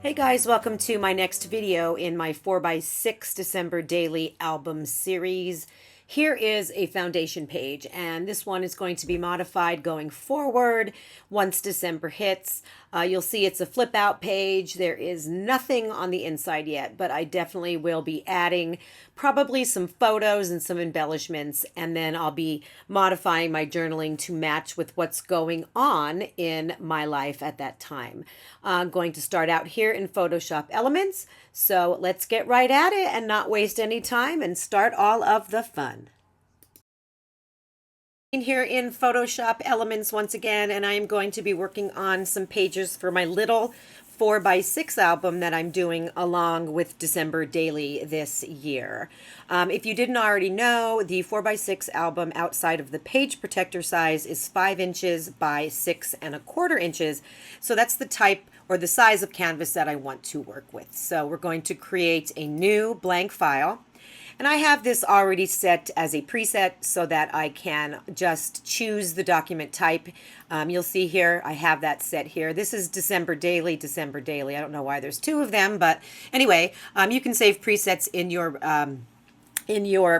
Hey guys, welcome to my next video in my 4x6 December daily album series. Here is a foundation page, and this one is going to be modified going forward once December hits. You'll see it's a flip out page. There is nothing on the inside yet, but I definitely will be adding probably some photos and some embellishments, and then I'll be modifying my journaling to match with what's going on in my life at that time. I'm going to start out here in Photoshop Elements, so let's get right at it and not waste any time and start all of the fun. Here in Photoshop Elements once again, and I am going to be working on some pages for my little 4x6 album that I'm doing along with December Daily this year. If you didn't already know, the 4x6 album outside of the page protector size is 5 inches by 6¼ inches. So that's the type or the size of canvas that I want to work with. So we're going to create a new blank file. And I have this already set as a preset so that I can just choose the document type. You'll see here, I have that set here. This is December Daily, December Daily. I don't know why there's two of them, but anyway, you can save presets in your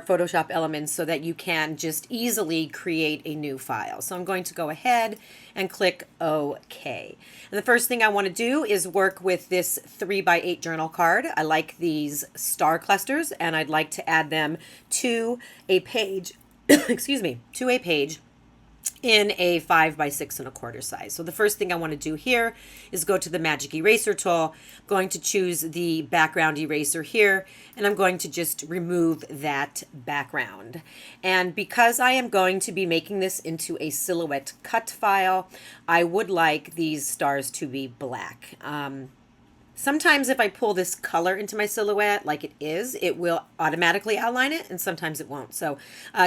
Photoshop Elements so that you can just easily create a new file. So I'm going to go ahead and click OK. And the first thing I want to do is work with this 3x8 journal card. I like these star clusters and I'd like to add them to a page, excuse me, to a page in a 5x6¼ size. So the first thing I want to do here is go to the magic eraser tool. I'm going to choose the background eraser here, and I'm going to just remove that background. And because I am going to be making this into a silhouette cut file, I would like these stars to be black. Sometimes if I pull this color into my silhouette like it is, it will automatically outline it, and sometimes it won't. So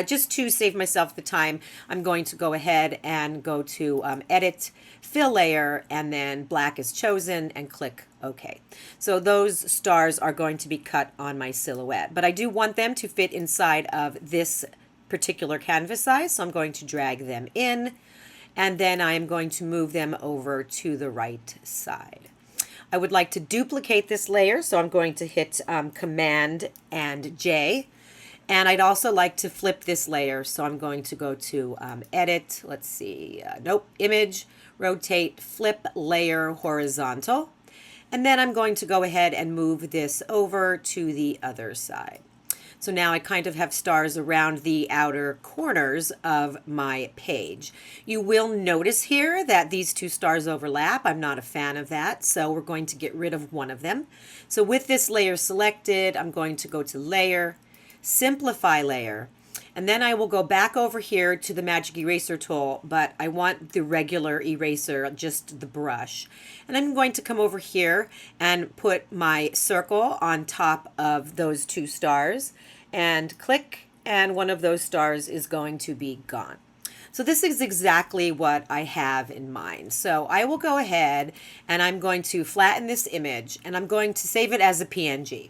just to save myself the time, I'm going to go ahead and go to Edit, Fill Layer, and then black is chosen, and click OK. So those stars are going to be cut on my silhouette, but I do want them to fit inside of this particular canvas size, so I'm going to drag them in, and then I am going to move them over to the right side. I would like to duplicate this layer, so I'm going to hit Command and J. And I'd also like to flip this layer, so I'm going to go to Edit, let's see, Image, Rotate, Flip Layer Horizontal. And then I'm going to go ahead and move this over to the other side. So now I kind of have stars around the outer corners of my page. You will notice here that these two stars overlap. I'm not a fan of that, so we're going to get rid of one of them. So with this layer selected, I'm going to go to Layer, Simplify Layer, and then I will go back over here to the magic eraser tool, but I want the regular eraser, just the brush. And I'm going to come over here and put my circle on top of those two stars and click, and one of those stars is going to be gone. So this is exactly what I have in mind. So I will go ahead and I'm going to flatten this image, and I'm going to save it as a PNG.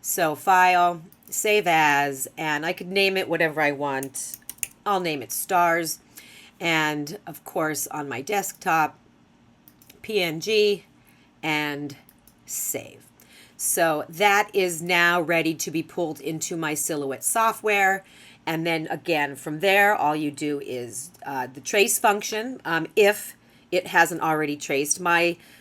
So File, Save As, and I could name it whatever I want. I'll name it Stars. And of course on my desktop, PNG, and Save. So that is now ready to be pulled into my Silhouette software. And then again, from there, all you do is the trace function, if it hasn't already traced.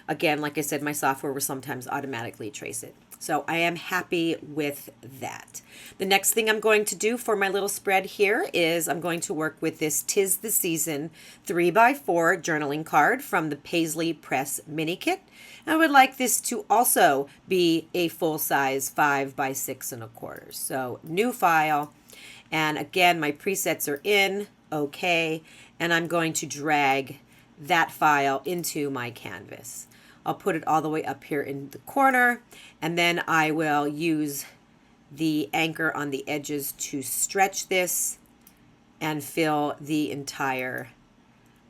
Again, like I said, my software will sometimes automatically trace it. So I am happy with that. The next thing I'm going to do for my little spread here is I'm going to work with this 'Tis the Season 3x4 journaling card from the Paisley Press mini kit. I would like this to also be a full-size 5x6¼ So new file, and again my presets are in, OK, and I'm going to drag that file into my canvas. I'll put it all the way up here in the corner, and then I will use the anchor on the edges to stretch this and fill the entire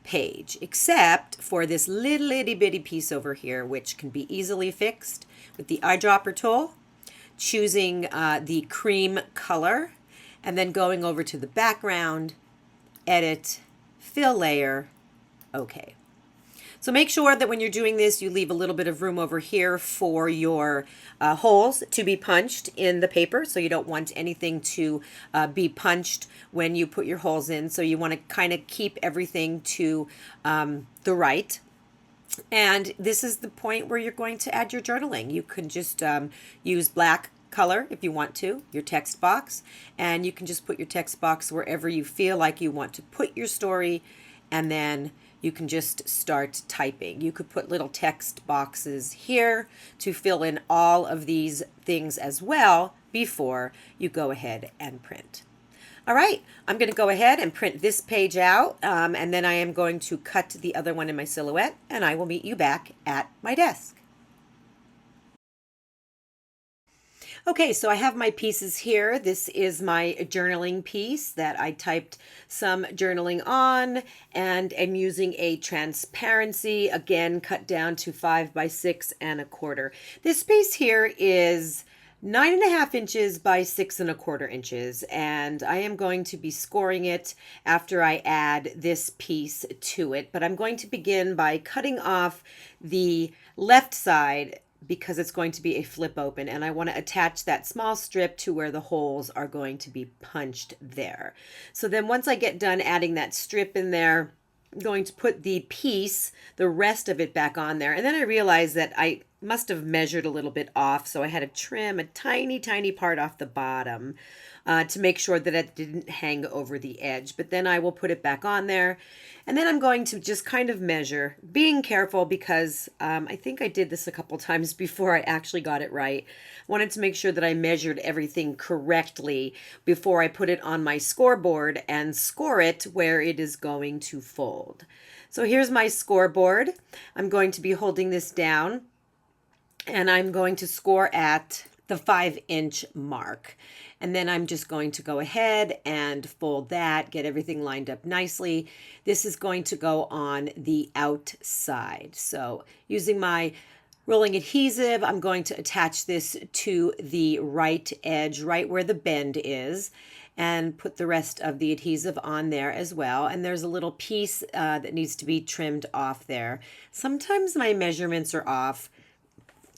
page, except for this little itty bitty piece over here, which can be easily fixed with the eyedropper tool, choosing the cream color, and then going over to the background, Edit, Fill Layer, OK. So make sure that when you're doing this, you leave a little bit of room over here for your holes to be punched in the paper. So you don't want anything to be punched when you put your holes in. So you want to kind of keep everything to the right. And this is the point where you're going to add your journaling. You can just use black color if you want to, your text box, and you can just put your text box wherever you feel like you want to put your story, and then you can just start typing. You could put little text boxes here to fill in all of these things as well before you go ahead and print. All right, I'm going to go ahead and print this page out, and then I am going to cut the other one in my silhouette, and I will meet you back at my desk. Okay, so I have my pieces here. This is my journaling piece that I typed some journaling on, and I'm using a transparency, again, cut down to 5 by 6 1/4. This piece here is 9.5 inches by 6 1/4 inches, and I am going to be scoring it after I add this piece to it. But I'm going to begin by cutting off the left side because it's going to be a flip open, and I want to attach that small strip to where the holes are going to be punched there. So then once I get done adding that strip in there, I'm going to put the piece, the rest of it, back on there. And then I realized that I must have measured a little bit off, so I had to trim a tiny, tiny part off the bottom to make sure that it didn't hang over the edge. But then I will put it back on there. And then I'm going to just kind of measure, being careful because I think I did this a couple times before I actually got it right. I wanted to make sure that I measured everything correctly before I put it on my scoreboard and score it where it is going to fold. So here's my scoreboard. I'm going to be holding this down, and I'm going to score at the 5-inch mark. And then I'm just going to go ahead and fold that, get everything lined up nicely. This is going to go on the outside. So using my rolling adhesive, I'm going to attach this to the right edge, right where the bend is, and put the rest of the adhesive on there as well. And there's a little piece that needs to be trimmed off there. Sometimes my measurements are off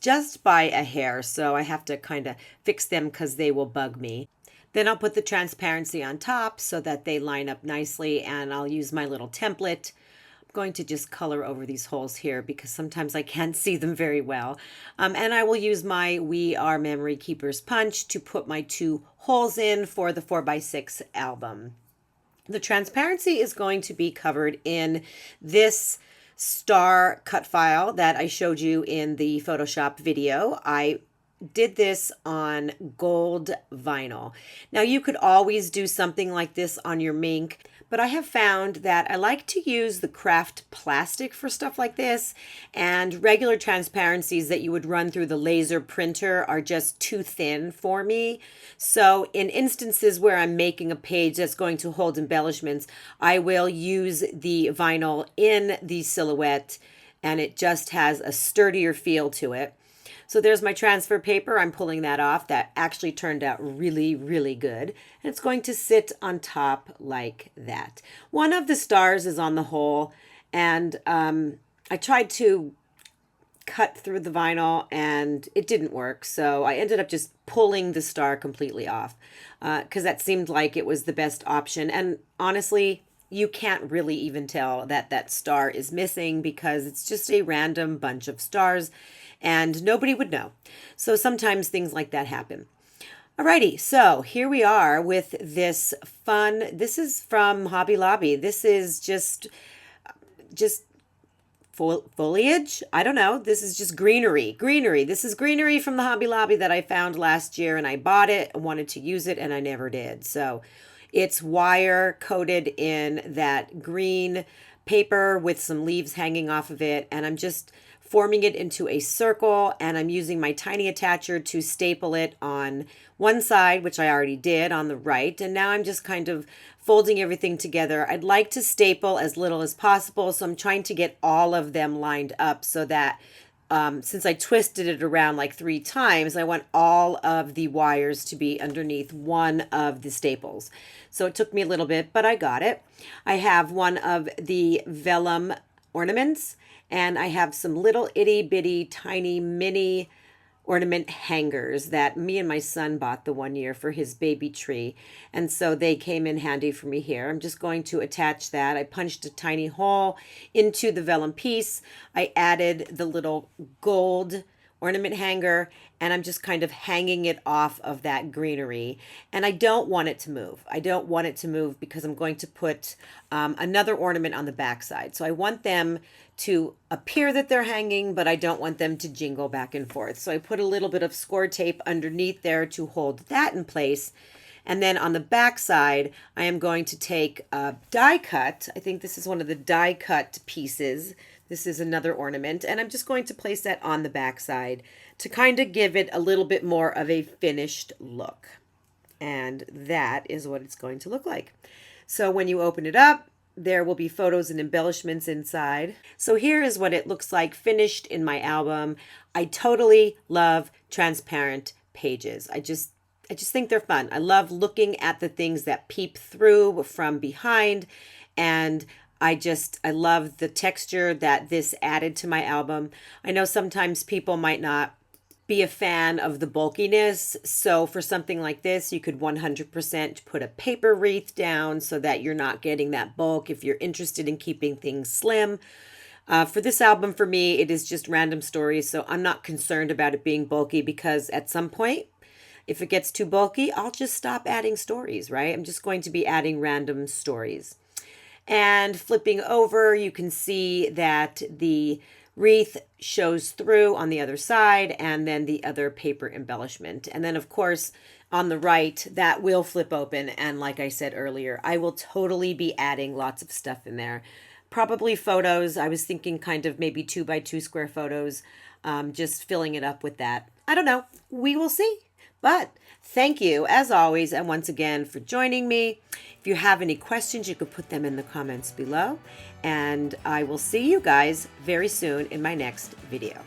just by a hair, so I have to kind of fix them because they will bug me. Then I'll put the transparency on top so that they line up nicely, and I'll use my little template. I'm going to just color over these holes here because sometimes I can't see them very well. And I will use my We Are Memory Keepers punch to put my 2 holes in for the 4 by 6 album. The transparency is going to be covered in this star cut file that I showed you in the Photoshop video. I did this on gold vinyl. Now you could always do something like this on your Mink, but I have found that I like to use the craft plastic for stuff like this, and regular transparencies that you would run through the laser printer are just too thin for me. So in instances where I'm making a page that's going to hold embellishments, I will use the vinyl in the silhouette, and it just has a sturdier feel to it. So there's my transfer paper. I'm pulling that off. That actually turned out really, really good. And it's going to sit on top like that. One of the stars is on the hole, and I tried to cut through the vinyl and it didn't work. So I ended up just pulling the star completely off because that seemed like it was the best option. And honestly, you can't really even tell that that star is missing because it's just a random bunch of stars and nobody would know. So sometimes things like that happen. Alrighty, so here we are with this fun, this is from Hobby Lobby. This is just foliage. I don't know. This is just greenery. This is greenery from the Hobby Lobby that I found last year, and I bought it. I wanted to use it and I never did. So it's wire coated in that green paper with some leaves hanging off of it, and I'm just forming it into a circle, and I'm using my tiny attacher to staple it on one side, which I already did on the right, and now I'm just kind of folding everything together. I'd like to staple as little as possible, so I'm trying to get all of them lined up so that since I twisted it around like 3 times, I want all of the wires to be underneath one of the staples. So it took me a little bit, but I got it. I have one of the vellum ornaments, And I have some little itty bitty tiny mini ornament hangers that me and my son bought the one year for his baby tree. And so they came in handy for me here. I'm just going to attach that. I punched a tiny hole into the vellum piece. I added the little gold ornament hanger, and I'm just kind of hanging it off of that greenery. And I don't want it to move. I don't want it to move because I'm going to put another ornament on the backside. So I want them to appear that they're hanging, but I don't want them to jingle back and forth. So I put a little bit of score tape underneath there to hold that in place. And then on the back side, I am going to take a die cut. I think this is one of the die cut pieces. This is another ornament, and I'm just going to place that on the back side to kind of give it a little bit more of a finished look. And that is what it's going to look like. So when you open it up, there will be photos and embellishments inside. So here is what it looks like finished in my album. I totally love transparent pages. I just think they're fun. I love looking at the things that peep through from behind, and I love the texture that this added to my album. I know sometimes people might not be a fan of the bulkiness, so for something like this, you could 100% put a paper wreath down so that you're not getting that bulk if you're interested in keeping things slim. For this album, for me, it is just random stories, so I'm not concerned about it being bulky because at some point, if it gets too bulky, I'll just stop adding stories, right? I'm just going to be adding random stories. And flipping over, you can see that the wreath shows through on the other side, and then the other paper embellishment. And then, of course, on the right, that will flip open. And like I said earlier, I will totally be adding lots of stuff in there. Probably photos. I was thinking kind of maybe 2x2 square photos, just filling it up with that. I don't know. We will see. But thank you, as always, and once again for joining me. If you have any questions, you could put them in the comments below. And I will see you guys very soon in my next video.